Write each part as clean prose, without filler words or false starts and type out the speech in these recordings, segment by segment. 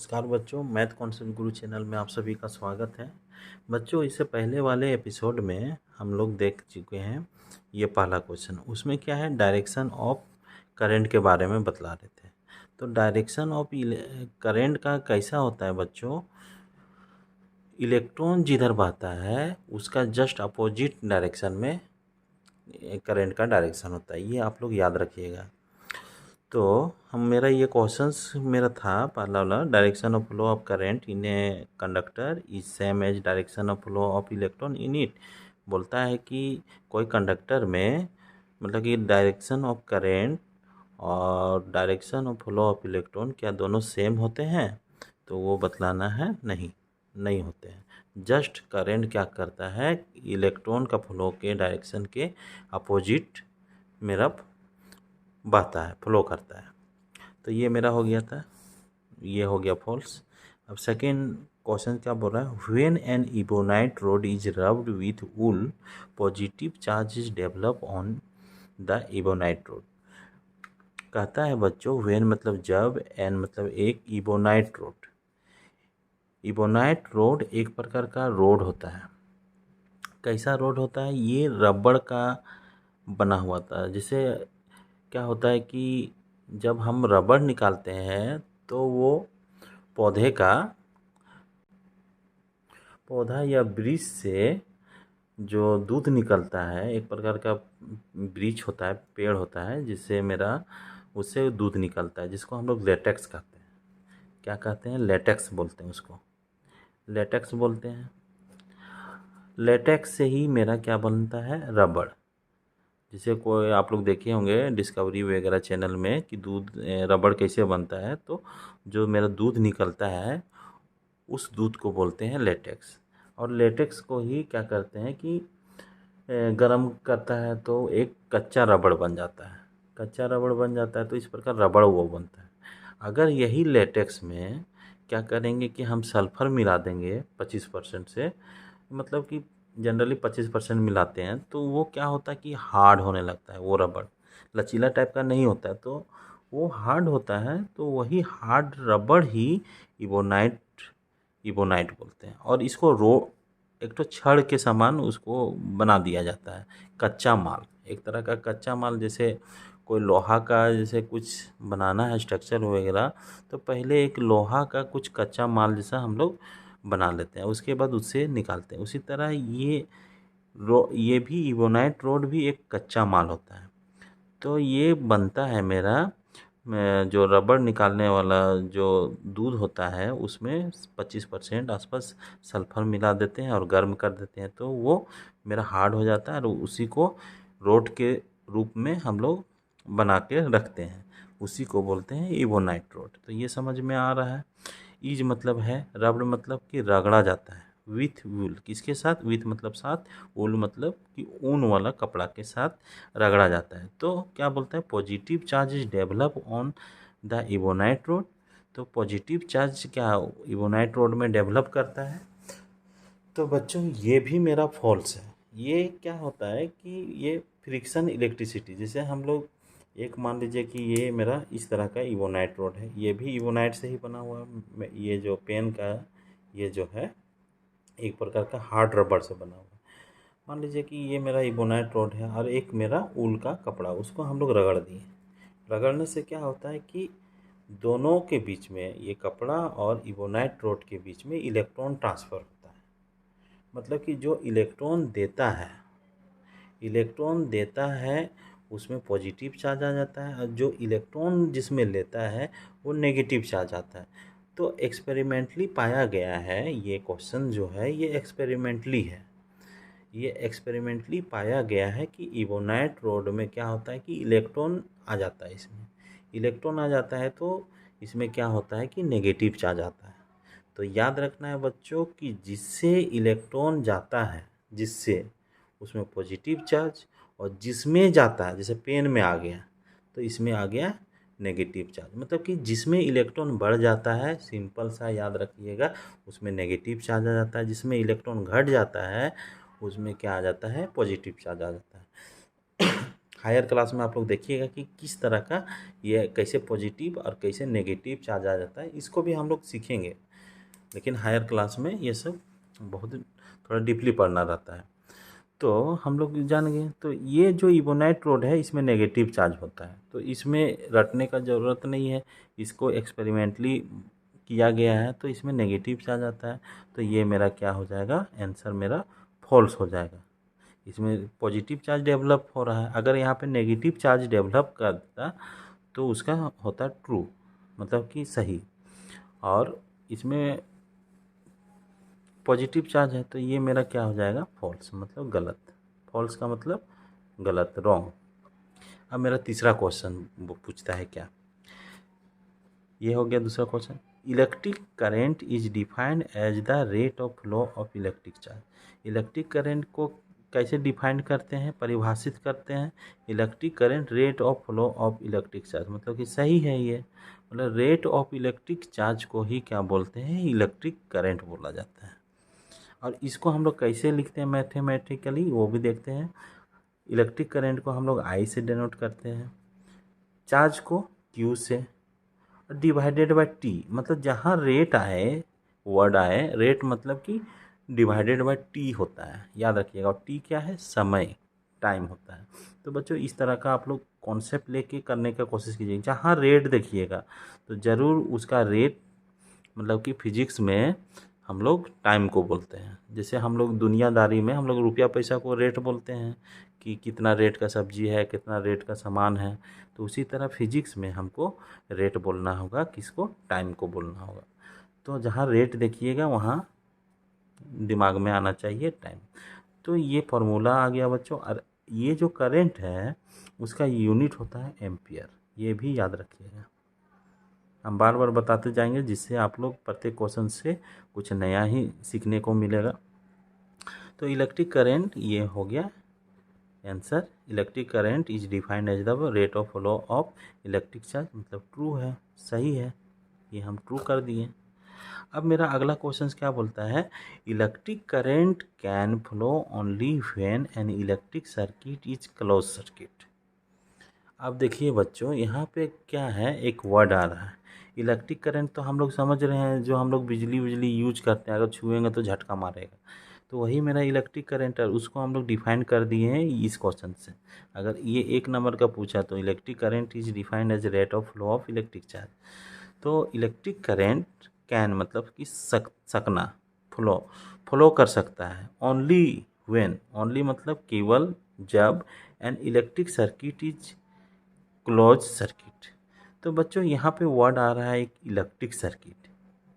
नमस्कार बच्चों, math concept गुरु channel में आप सभी का स्वागत है। बच्चों, इससे पहले वाले एपिसोड में हम लोग देख चुके हैं ये पहला क्वेश्चन। उसमें क्या है, डायरेक्शन ऑफ करंट के बारे में बतला रहे थे। तो डायरेक्शन ऑफ करंट का कैसा होता है बच्चों, इलेक्ट्रॉन जिधर बहता है उसका जस्ट अपोजिट डायरेक्शन में करंट का डायरेक्शन होता है। ये आप लोग याद रखिएगा। तो मेरा ये क्वेश्चंस मेरा था पहला वाला, direction of flow of current in a conductor is same as direction of flow of electron in it. बोलता है कि कोई कंडक्टर में मतलब कि डायरेक्शन ऑफ करंट और direction of flow of electron क्या दोनों सेम होते हैं? तो वो बतलाना है, नहीं होते हैं। जस्ट करंट क्या करता है, इलेक्ट्रॉन का फ्लो के डायरेक्शन के अपोजिट मेरा बहता है, फ्लो करता है। तो ये मेरा हो गया था, ये हो गया फॉल्स। अब सेकेंड क्वेश्चन क्या बोल रहा है, when an ebonite rod is rubbed with wool positive charge is develop on the ebonite rod. कहता है बच्चों, व्हेन मतलब जब, एन मतलब एक, इबोनाइट रोड। इबोनाइट रोड एक प्रकार का रोड होता है। कैसा रोड होता है, ये रबड़ का बना हुआ था। जैसे क्या होता है कि जब हम रबड़ निकालते हैं तो वो पौधा या वृक्ष से जो दूध निकलता है, एक प्रकार का वृक्ष होता है, पेड़ होता है, जिससे उससे दूध निकलता है, जिसको हम लोग लेटेक्स कहते हैं। क्या कहते हैं? लेटेक्स बोलते हैं उसको, लेटेक्स बोलते हैं। लेटेक्स से ही मेरा क्या बनता है, रबड़। जैसे कोई आप लोग देखे होंगे डिस्कवरी वगैरह चैनल में कि दूध रबड़ कैसे बनता है। तो जो मेरा दूध निकलता है उस दूध को बोलते हैं लेटेक्स। और लेटेक्स को ही क्या करते हैं कि गर्म करता है तो एक कच्चा रबड़ बन जाता है। कच्चा रबड़ बन जाता है तो इस प्रकार रबड़ वो बनता है। अगर यही लेटेक्स में क्या करेंगे कि हम सल्फ़र मिला देंगे 25% से, मतलब कि जनरली 25% मिलाते हैं, तो वो क्या होता है कि हार्ड होने लगता है। वो रबड़ लचीला टाइप का नहीं होता है, तो वो हार्ड होता है। तो वही हार्ड रबड़ ही इबोनाइट इबोनाइट बोलते हैं। और इसको एक तो छड़ के समान उसको बना दिया जाता है। कच्चा माल, एक तरह का कच्चा माल। जैसे कोई लोहा का जैसे कुछ बनाना है स्ट्रक्चर वगैरह, तो पहले एक लोहा का कुछ कच्चा माल जैसा हम लोग बना लेते हैं, उसके बाद उससे निकालते हैं। उसी तरह ये भी इबोनाइट रोड भी एक कच्चा माल होता है। तो ये बनता है मेरा जो रबड़ निकालने वाला जो दूध होता है उसमें 25% आसपास सल्फ़र मिला देते हैं और गर्म कर देते हैं, तो वो मेरा हार्ड हो जाता है। और उसी को रोड के रूप में हम लोग बना के रखते हैं, उसी को बोलते हैं इबोनाइट रोड। तो ये समझ में आ रहा है। ईज मतलब है, रबड़ मतलब कि रगड़ा जाता है। विथ वूल किसके साथ, विथ मतलब साथ, वूल मतलब कि ऊन वाला कपड़ा के साथ रगड़ा जाता है। तो क्या बोलता है, positive charge is develop on the ebonite rod. तो पॉजिटिव चार्ज क्या इबोनाइट रोड में डेवलप करता है। तो बच्चों ये भी मेरा फॉल्स है। ये क्या होता है कि ये फ्रिक्शन इलेक्ट्रिसिटी, जैसे हम लोग एक मान लीजिए कि ये मेरा इस तरह का इबोनाइट रोड है, ये भी इबोनाइट से ही बना हुआ है। ये जो पेन का ये जो है एक प्रकार का हार्ड रबड़ से बना हुआ है। मान लीजिए कि ये मेरा इबोनाइट रोड है और एक मेरा ऊल का कपड़ा, उसको हम लोग रगड़ दिए। रगड़ने से क्या होता है कि दोनों के बीच में, ये कपड़ा और इबोनाइट रोड के बीच में इलेक्ट्रॉन ट्रांसफ़र होता है। मतलब कि जो इलेक्ट्रॉन देता है उसमें पॉजिटिव चार्ज आ जाता है, और जो इलेक्ट्रॉन जिसमें लेता है वो नेगेटिव चार्ज आता है। तो एक्सपेरिमेंटली पाया गया है, ये क्वेश्चन जो है ये एक्सपेरिमेंटली है। ये एक्सपेरिमेंटली पाया गया है कि इबोनाइट रोड में क्या होता है कि इलेक्ट्रॉन आ जाता है। इसमें इलेक्ट्रॉन आ जाता है तो इसमें क्या होता है कि नेगेटिव चार्ज आता है। तो याद रखना है बच्चों कि जिससे इलेक्ट्रॉन जाता है, जिससे उसमें पॉजिटिव चार्ज, और जिसमें जाता है जैसे पेन में आ गया तो इसमें आ गया नेगेटिव चार्ज। मतलब कि जिसमें इलेक्ट्रॉन बढ़ जाता है, सिंपल सा याद रखिएगा, उसमें नेगेटिव चार्ज आ जाता है। जिसमें इलेक्ट्रॉन घट जाता है उसमें क्या आ जाता है, पॉजिटिव चार्ज आ जाता है। हायर क्लास में आप लोग देखिएगा कि किस तरह का ये कैसे पॉजिटिव और कैसे नेगेटिव चार्ज आ जाता है, इसको भी हम लोग सीखेंगे। लेकिन हायर क्लास में ये सब बहुत थोड़ा डीपली पढ़ना रहता है। तो हम लोग जान गए, तो ये जो इबोनाइट रोड है इसमें नेगेटिव चार्ज होता है, तो इसमें रटने का ज़रूरत नहीं है, इसको एक्सपेरिमेंटली किया गया है, तो इसमें नेगेटिव चार्ज आता है। तो ये मेरा क्या हो जाएगा, आंसर मेरा फॉल्स हो जाएगा। इसमें पॉजिटिव चार्ज डेवलप हो रहा है, अगर यहाँ पे नेगेटिव चार्ज डेवलप करता तो उसका होता ट्रू, मतलब कि सही। और इसमें पॉजिटिव चार्ज है तो ये मेरा क्या हो जाएगा, फॉल्स, मतलब गलत। फॉल्स का मतलब गलत, रॉन्ग। अब मेरा तीसरा क्वेश्चन वो पूछता है क्या, ये हो गया दूसरा question. Electric current is defined as the rate of flow of electric charge. Electric current को कैसे डिफाइन करते हैं, परिभाषित करते हैं, electric current rate of flow of electric charge, मतलब कि सही है ये, मतलब रेट ऑफ इलेक्ट्रिक चार्ज को ही क्या बोलते हैं, इलेक्ट्रिक करंट बोला जाता है। और इसको हम लोग कैसे लिखते हैं मैथमेटिकली, वो भी देखते हैं। इलेक्ट्रिक करंट को हम लोग आई से डिनोट करते हैं, चार्ज को क्यू से, डिवाइडेड बाय टी, मतलब जहाँ रेट आए, वर्ड आए, रेट मतलब कि डिवाइडेड बाय टी होता है, याद रखिएगा। और टी क्या है, समय, टाइम होता है। तो बच्चों इस तरह का आप लोग कॉन्सेप्ट लेके करने का कोशिश कीजिए। जहाँ रेट देखिएगा तो ज़रूर उसका रेट, मतलब कि फिजिक्स में हम लोग टाइम को बोलते हैं। जैसे हम लोग दुनियादारी में हम लोग रुपया पैसा को रेट बोलते हैं कि कितना रेट का सब्जी है, कितना रेट का सामान है। तो उसी तरह फिजिक्स में हमको रेट बोलना होगा, किसको, टाइम को बोलना होगा। तो जहाँ रेट देखिएगा वहाँ दिमाग में आना चाहिए टाइम। तो ये फॉर्मूला आ गया बच्चों। और ये जो करंट है उसका यूनिट होता है एम्पियर, ये भी याद रखिएगा। हम बार बार बताते जाएंगे जिससे आप लोग प्रत्येक क्वेश्चन से कुछ नया ही सीखने को मिलेगा। तो इलेक्ट्रिक करंट ये हो गया answer. Electric current is defined as the rate of flow of electric charge, मतलब ट्रू है, सही है, ये हम ट्रू कर दिए। अब मेरा अगला क्वेश्चन क्या बोलता है, electric current can flow only when an electric circuit is close circuit. अब देखिए बच्चों यहाँ पे क्या है, एक वर्ड आ रहा है। इलेक्ट्रिक करंट तो हम लोग समझ रहे हैं, जो हम लोग बिजली यूज करते हैं, अगर छुएंगे तो झटका मारेगा, तो वही मेरा इलेक्ट्रिक करंट है, उसको हम लोग डिफाइन कर दिए हैं इस क्वेश्चन से। अगर ये 1 नंबर का पूछा तो electric current is defined as rate of flow of electric charge. तो इलेक्ट्रिक करंट कैन मतलब कि सकना, फ्लो कर सकता है, ओनली व्हेन, ओनली मतलब केवल जब, an electric circuit is close circuit. तो बच्चों यहाँ पे वर्ड आ रहा है एक इलेक्ट्रिक सर्किट।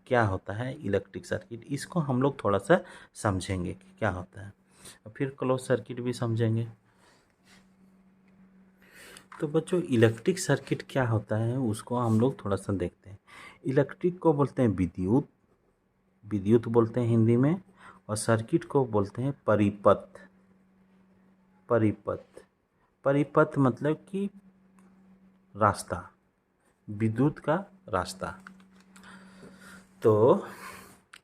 क्या होता है इलेक्ट्रिक सर्किट, इसको हम लोग थोड़ा सा समझेंगे कि क्या होता है, और फिर क्लोज सर्किट भी समझेंगे। तो बच्चों इलेक्ट्रिक सर्किट क्या होता है उसको हम लोग थोड़ा सा देखते हैं। इलेक्ट्रिक को बोलते हैं विद्युत, विद्युत बोलते हैं हिंदी में, और सर्किट को बोलते हैं परिपथ। परिपथ, परिपथ मतलब कि रास्ता, विद्युत का रास्ता। तो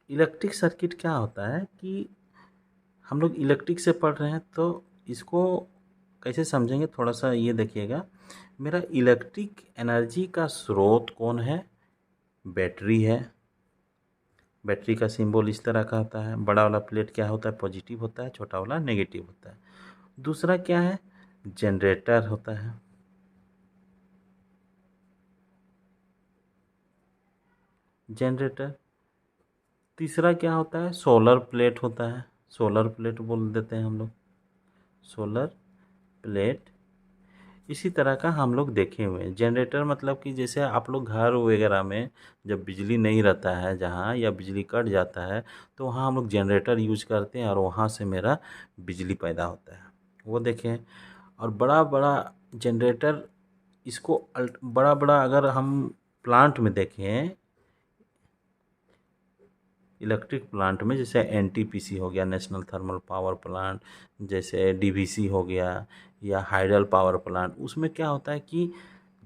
इलेक्ट्रिक सर्किट क्या होता है कि हम लोग इलेक्ट्रिक से पढ़ रहे हैं, तो इसको कैसे समझेंगे, थोड़ा सा ये देखिएगा। मेरा इलेक्ट्रिक एनर्जी का स्रोत कौन है, बैटरी है। बैटरी का सिंबल इस तरह का होता है, बड़ा वाला प्लेट क्या होता है, पॉजिटिव होता है, छोटा वाला नेगेटिव होता है। दूसरा क्या है, जनरेटर होता है, जनरेटर। तीसरा क्या होता है, सोलर प्लेट होता है, सोलर प्लेट बोल देते हैं हम लोग, सोलर प्लेट। इसी तरह का हम लोग देखे हुए हैं। जनरेटर मतलब कि जैसे आप लोग घर वगैरह में जब बिजली नहीं रहता है जहाँ, या बिजली कट जाता है, तो वहाँ हम लोग जनरेटर यूज करते हैं और वहाँ से मेरा बिजली पैदा होता है, वो देखें। और बड़ा बड़ा जनरेटर, इसको बड़ा बड़ा अगर हम प्लांट में देखें, इलेक्ट्रिक प्लांट में, जैसे एनटीपीसी हो गया, नेशनल थर्मल पावर प्लांट, जैसे डीवीसी हो गया, या हाइडल पावर प्लांट, उसमें क्या होता है कि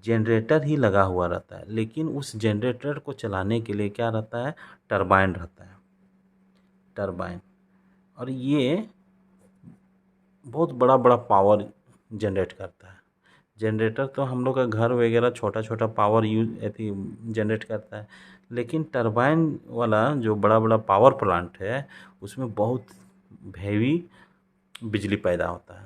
जनरेटर ही लगा हुआ रहता है, लेकिन उस जनरेटर को चलाने के लिए क्या रहता है, टरबाइन रहता है, टरबाइन। और ये बहुत बड़ा बड़ा पावर जनरेट करता है। जनरेटर तो हम लोग का घर वगैरह छोटा छोटा पावर यूज ऐसी जनरेट करता है, लेकिन टरबाइन वाला जो बड़ा बड़ा पावर प्लांट है उसमें बहुत हैवी बिजली पैदा होता है।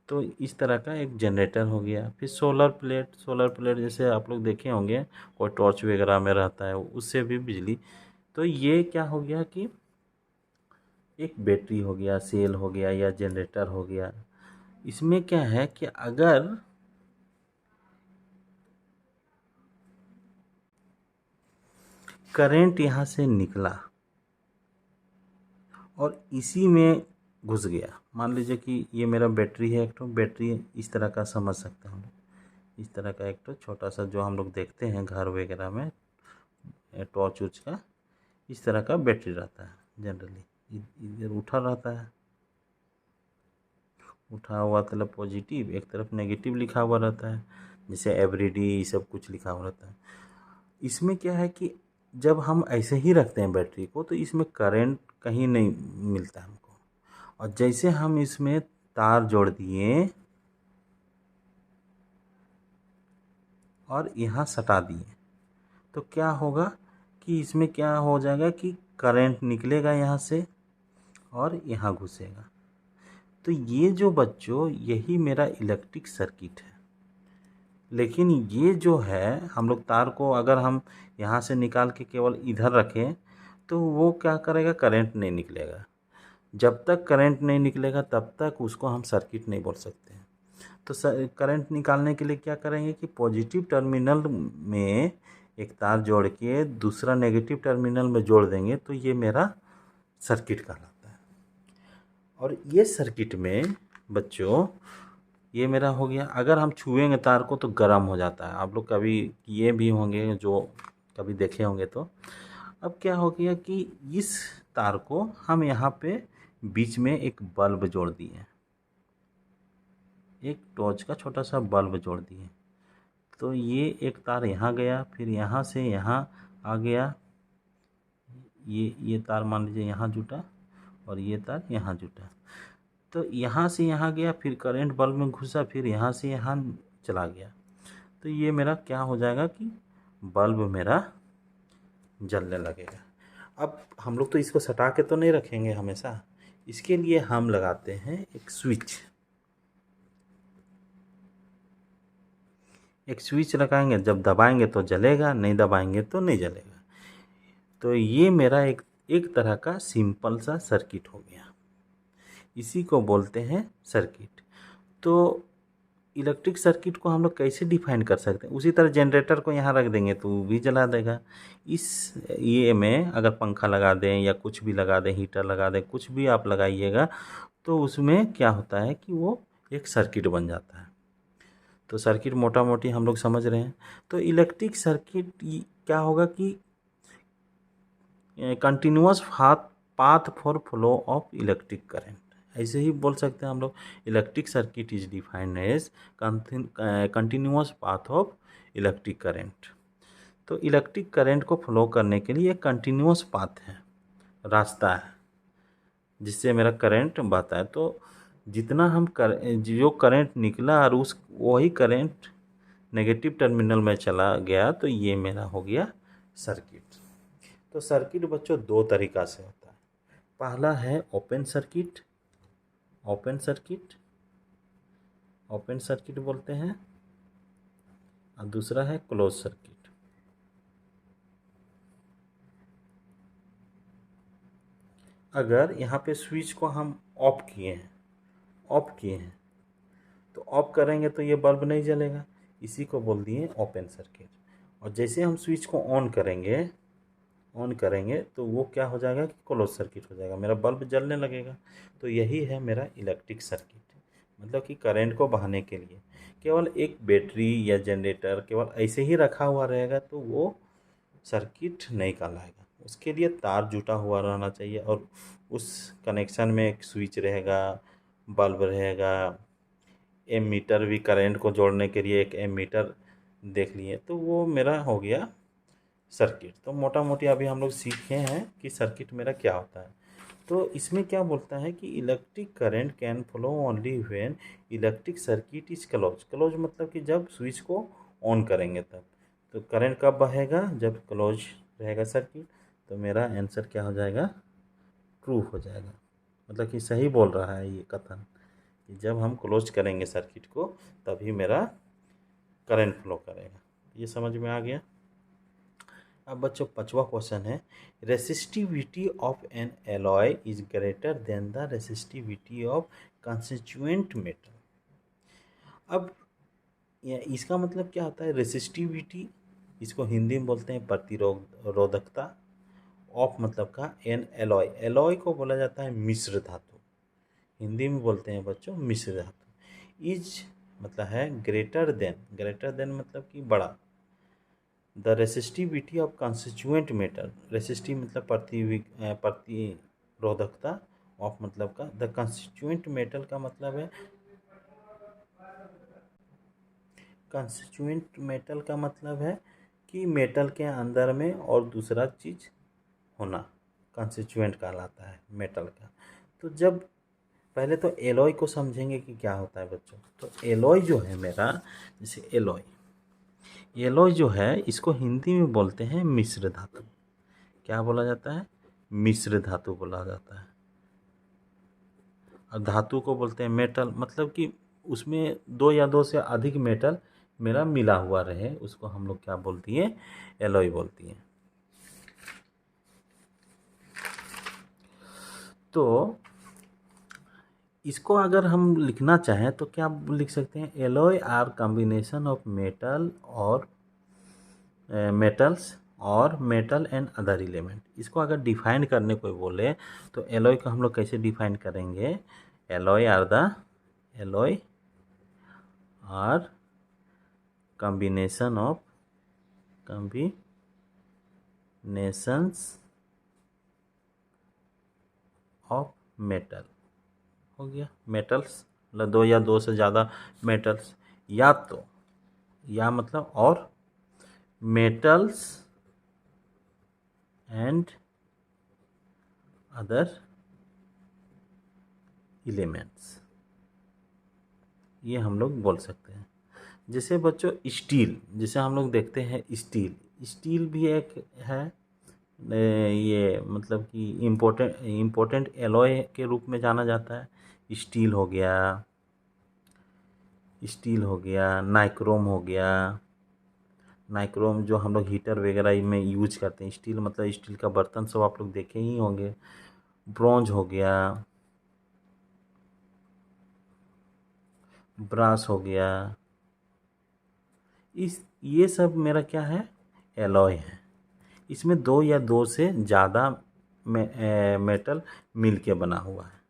तो इस तरह का एक जनरेटर हो गया। फिर सोलर प्लेट जैसे आप लोग देखे होंगे, कोई टॉर्च वगैरह में रहता है, उससे भी बिजली। तो ये क्या हो गया कि एक बैटरी हो गया, सेल हो गया या जनरेटर हो गया। इसमें क्या है कि अगर करंट यहाँ से निकला और इसी में घुस गया, मान लीजिए कि ये मेरा बैटरी है, एक तो बैटरी इस तरह का समझ सकते हैं हम लोग। इस तरह का एक तो छोटा सा जो हम लोग देखते हैं घर वगैरह में टॉर्च उर्च का, इस तरह का बैटरी रहता है जनरली। इधर उठा रहता है, उठा हुआ मतलब पॉजिटिव, एक तरफ नेगेटिव लिखा हुआ रहता है, जैसे एवरीडे ये सब कुछ लिखा हुआ रहता है। इसमें क्या है कि जब हम ऐसे ही रखते हैं बैटरी को तो इसमें करंट कहीं नहीं मिलता हमको। और जैसे हम इसमें तार जोड़ दिए और यहाँ सटा दिए तो क्या होगा कि इसमें क्या हो जाएगा कि करंट निकलेगा यहाँ से और यहाँ घुसेगा। तो ये जो बच्चों यही मेरा इलेक्ट्रिक सर्किट है। लेकिन ये जो है हम लोग तार को अगर हम यहाँ से निकाल के केवल इधर रखें तो वो क्या करेगा, करंट नहीं निकलेगा। जब तक करंट नहीं निकलेगा तब तक उसको हम सर्किट नहीं बोल सकते हैं। तो करंट निकालने के लिए क्या करेंगे कि पॉजिटिव टर्मिनल में एक तार जोड़ के दूसरा नेगेटिव टर्मिनल में जोड़ देंगे तो ये मेरा सर्किट कहलाता है। और ये सर्किट में बच्चों ये मेरा हो गया। अगर हम छुएंगे तार को तो गर्म हो जाता है, आप लोग कभी किए भी होंगे, जो कभी देखे होंगे। तो अब क्या हो गया कि इस तार को हम यहाँ पे बीच में एक बल्ब जोड़ दिए, एक टॉर्च का छोटा सा बल्ब जोड़ दिए। तो ये एक तार यहाँ गया, फिर यहाँ से यहाँ आ गया, ये तार मान लीजिए यहाँ जुटा और ये तार यहाँ जुटा। तो यहाँ से यहाँ गया, फिर करंट बल्ब में घुसा, फिर यहाँ से यहाँ चला गया। तो ये मेरा क्या हो जाएगा कि बल्ब मेरा जलने लगेगा। अब हम लोग तो इसको सटा के तो नहीं रखेंगे हमेशा, इसके लिए हम लगाते हैं एक स्विच। एक स्विच लगाएंगे, जब दबाएंगे तो जलेगा, नहीं दबाएंगे तो नहीं जलेगा। तो ये मेरा एक तरह का सिंपल सा सर्किट हो गया, इसी को बोलते हैं सर्किट। तो इलेक्ट्रिक सर्किट को हम लोग कैसे डिफाइन कर सकते हैं, उसी तरह जनरेटर को यहाँ रख देंगे तो वो भी जला देगा। इस ये में अगर पंखा लगा दें या कुछ भी लगा दें, हीटर लगा दें, कुछ भी आप लगाइएगा तो उसमें क्या होता है कि वो एक सर्किट बन जाता है। तो सर्किट मोटा मोटी हम लोग समझ रहे हैं। तो इलेक्ट्रिक सर्किट क्या होगा कि continuous path for flow of electric current, ऐसे ही बोल सकते हैं हम लोग। Electric circuit is defined as continuous path of electric current. तो इलेक्ट्रिक करंट को फ्लो करने के लिए एक कंटिन्यूअस पाथ है, रास्ता है जिससे मेरा करंट बहता है। तो जितना हम जो करंट निकला और उस वही करंट नेगेटिव टर्मिनल में चला गया तो ये मेरा हो गया सर्किट। तो सर्किट बच्चों दो तरीक़ा से होता है। पहला है ओपन सर्किट, ओपन सर्किट बोलते हैं, और दूसरा है क्लोज सर्किट। अगर यहाँ पे स्विच को हम ऑफ किए हैं तो ऑफ करेंगे तो ये बल्ब नहीं जलेगा, इसी को बोल दिए ओपन सर्किट। और जैसे हम स्विच को ऑन करेंगे तो वो क्या हो जाएगा कि क्लोज सर्किट हो जाएगा, मेरा बल्ब जलने लगेगा। तो यही है मेरा इलेक्ट्रिक सर्किट, मतलब कि करंट को बहाने के लिए केवल एक बैटरी या जनरेटर केवल ऐसे ही रखा हुआ रहेगा तो वो सर्किट नहीं कहलाएगा। उसके लिए तार जुटा हुआ रहना चाहिए और उस कनेक्शन में एक स्विच रहेगा, बल्ब रहेगा, एमीटर भी करंट को जोड़ने के लिए एक एमीटर देख लिए, तो वो मेरा हो गया सर्किट। तो मोटा मोटी अभी हम लोग सीखे हैं कि सर्किट मेरा क्या होता है। तो इसमें क्या बोलता है कि electric current can flow only when electric circuit is close. Close मतलब कि जब स्विच को ऑन करेंगे तब। तो करंट कब बहेगा? जब क्लोज रहेगा सर्किट। तो मेरा आंसर क्या हो जाएगा? ट्रू हो जाएगा। मतलब कि सही बोल रहा है ये कथन कि जब हम क्लोज करेंगे सर्किट को तभी मेरा करंट फ्लो करेगा। ये समझ में आ गया। अब बच्चों 5वां क्वेश्चन है, resistivity of N alloy is greater than the resistivity of constituent metal. अब इसका मतलब क्या होता है? रेसिस्टिविटी, इसको हिंदी में बोलते हैं प्रतिरोधकता। ऑफ मतलब का एन एलॉय, एलॉय को बोला जाता है मिश्र धातु, हिंदी में बोलते हैं बच्चों मिश्र धातु। इज मतलब है ग्रेटर देन, ग्रेटर देन मतलब कि बड़ा। The resistivity of constituent metal, resistive मतलब प्रतिरोधकता, ऑफ मतलब का, द कंस्टिट्यूएंट मेटल का मतलब है, कंस्टिट्यूएंट मेटल का मतलब है कि मेटल के अंदर में और दूसरा चीज़ होना कंस्टिट्यूएंट कहलाता है मेटल का। तो जब पहले तो एलॉय को समझेंगे कि क्या होता है बच्चों। तो एलॉय जो है मेरा, जैसे एलॉय, एलॉय जो है इसको हिंदी में बोलते हैं मिश्र धातु। क्या बोला जाता है? मिश्र धातु बोला जाता है। और धातु को बोलते हैं मेटल, मतलब कि उसमें दो या दो से अधिक मेटल मेरा मिला हुआ रहे, उसको हम लोग क्या बोलती है? एलॉय बोलती है। तो इसको अगर हम लिखना चाहें तो क्या लिख सकते हैं? Alloy are combination of metal और मेटल्स और मेटल एंड अदर एलिमेंट। इसको अगर डिफाइन करने को बोले तो एलॉय को हम लोग कैसे डिफाइन करेंगे? Alloy are combinations of metal. हो गया मेटल्स, मतलब दो या दो से ज़्यादा मेटल्स, या तो, या मतलब और, मेटल्स एंड अदर एलिमेंट्स, ये हम लोग बोल सकते हैं। जैसे बच्चों स्टील, जैसे हम लोग देखते हैं स्टील, स्टील भी एक है, ये मतलब कि इम्पोर्टेंट एलॉय के रूप में जाना जाता है। स्टील हो गया, नाइक्रोम हो गया। नाइक्रोम जो हम लोग हीटर वगैरह में यूज करते हैं। स्टील मतलब स्टील का बर्तन सब आप लोग देखे ही होंगे। ब्रॉन्ज हो गया, ब्रास हो गया। ये सब मेरा क्या है? एलॉय है। इसमें दो या दो से ज़्यादा मेटल मिल के बना हुआ है,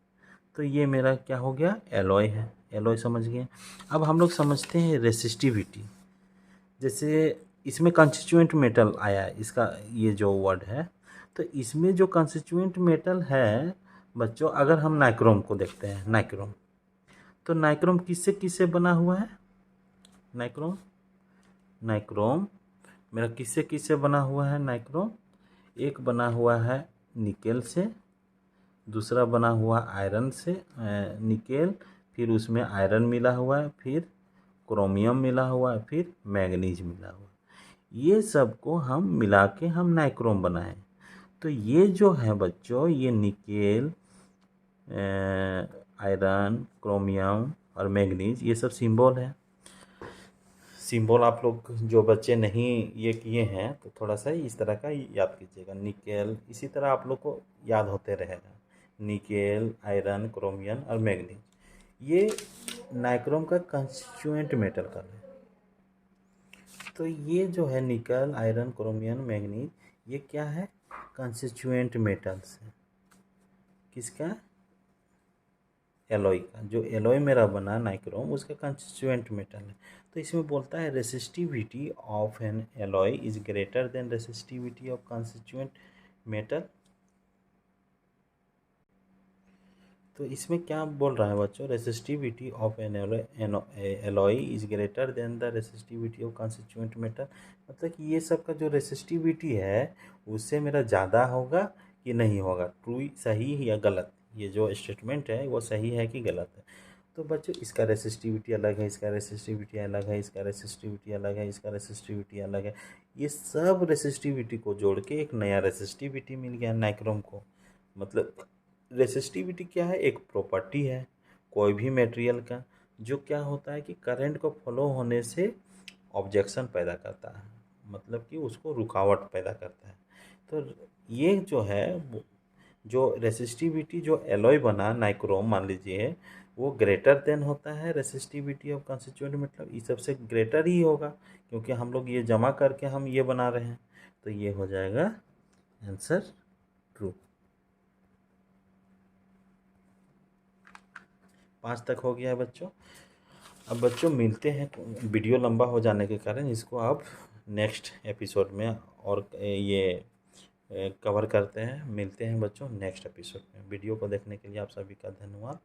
तो ये मेरा क्या हो गया? एलॉय है। एलॉय समझ गए। अब हम लोग समझते हैं रेसिस्टिविटी। जैसे इसमें कंस्टिट्यूएंट मेटल आया है, इसका ये जो वर्ड है, तो इसमें जो कंस्टिट्यूएंट मेटल है बच्चों, अगर हम नाइक्रोम को देखते हैं, नाइक्रोम, तो नाइक्रोम किससे किससे बना हुआ है? नाइक्रोम मेरा किससे किससे बना हुआ है? नाइक्रोम एक बना हुआ है निकेल से, दूसरा बना हुआ आयरन से, निकेल, फिर उसमें आयरन मिला हुआ है, फिर क्रोमियम मिला हुआ है, फिर मैग्नीज मिला हुआ है। ये सब को हम मिला के हम नाइक्रोम बनाए। तो ये जो है बच्चों, ये निकेल, आयरन, क्रोमियम और मैग्नीज, ये सब सिंबल है। सिंबल आप लोग जो बच्चे नहीं ये किए हैं तो थोड़ा सा इस तरह का याद कीजिएगा। निकेल, इसी तरह आप लोग को याद होते रहेगा। निकेल, आयरन, क्रोमियम और मैग्नीज, ये नाइक्रोम का कंस्टिट्यूएंट मेटल का है। तो ये जो है निकल, आयरन, क्रोमियम, मैग्नीज, ये क्या है? कंस्टिट्यूएंट मेटल्स है। किसका? एलॉय का। जो एलॉय मेरा बना नाइक्रोम, उसका कंस्टिट्यूएंट मेटल है। तो इसमें बोलता है resistivity of N alloy is greater than resistivity of constituent metal. तो इसमें क्या बोल रहा है बच्चों? Resistivity of N alloy is greater than the resistivity of constituent metal. मतलब कि ये सब का जो रेसिस्टिविटी है उससे मेरा ज़्यादा होगा कि नहीं होगा, ट्रू सही या गलत, ये जो स्टेटमेंट है वो सही है कि गलत है। तो बच्चों इसका रेसिस्टिविटी अलग है, इसका रेसिस्टिविटी अलग है, इसका रेसिस्टिविटी अलग है, इसका रेसिस्टिविटी अलग है। ये सब रेसिस्टिविटी को जोड़ के एक नया रेसिस्टिविटी मिल गया नाइक्रोम को। मतलब रेसिस्टिविटी क्या है, एक प्रॉपर्टी है कोई भी मटेरियल का, जो क्या होता है कि करंट को फ्लो होने से ऑब्जेक्शन पैदा करता है, मतलब कि उसको रुकावट पैदा करता है। तो ये जो है जो रेसिस्टिविटी जो एलॉय बना नाइक्रोम मान लीजिए, वो ग्रेटर देन होता है रेसिस्टिविटी ऑफ कंस्टिट्यूएंट, मतलब ये सबसे ग्रेटर ही होगा, क्योंकि हम लोग ये जमा करके हम ये बना रहे हैं। तो ये हो जाएगा आंसर ट्रू। 5 तक हो गया है बच्चों। अब बच्चों मिलते हैं, वीडियो लंबा हो जाने के कारण इसको आप नेक्स्ट एपिसोड में और ये कवर करते हैं। मिलते हैं बच्चों नेक्स्ट एपिसोड में। वीडियो को देखने के लिए आप सभी का धन्यवाद।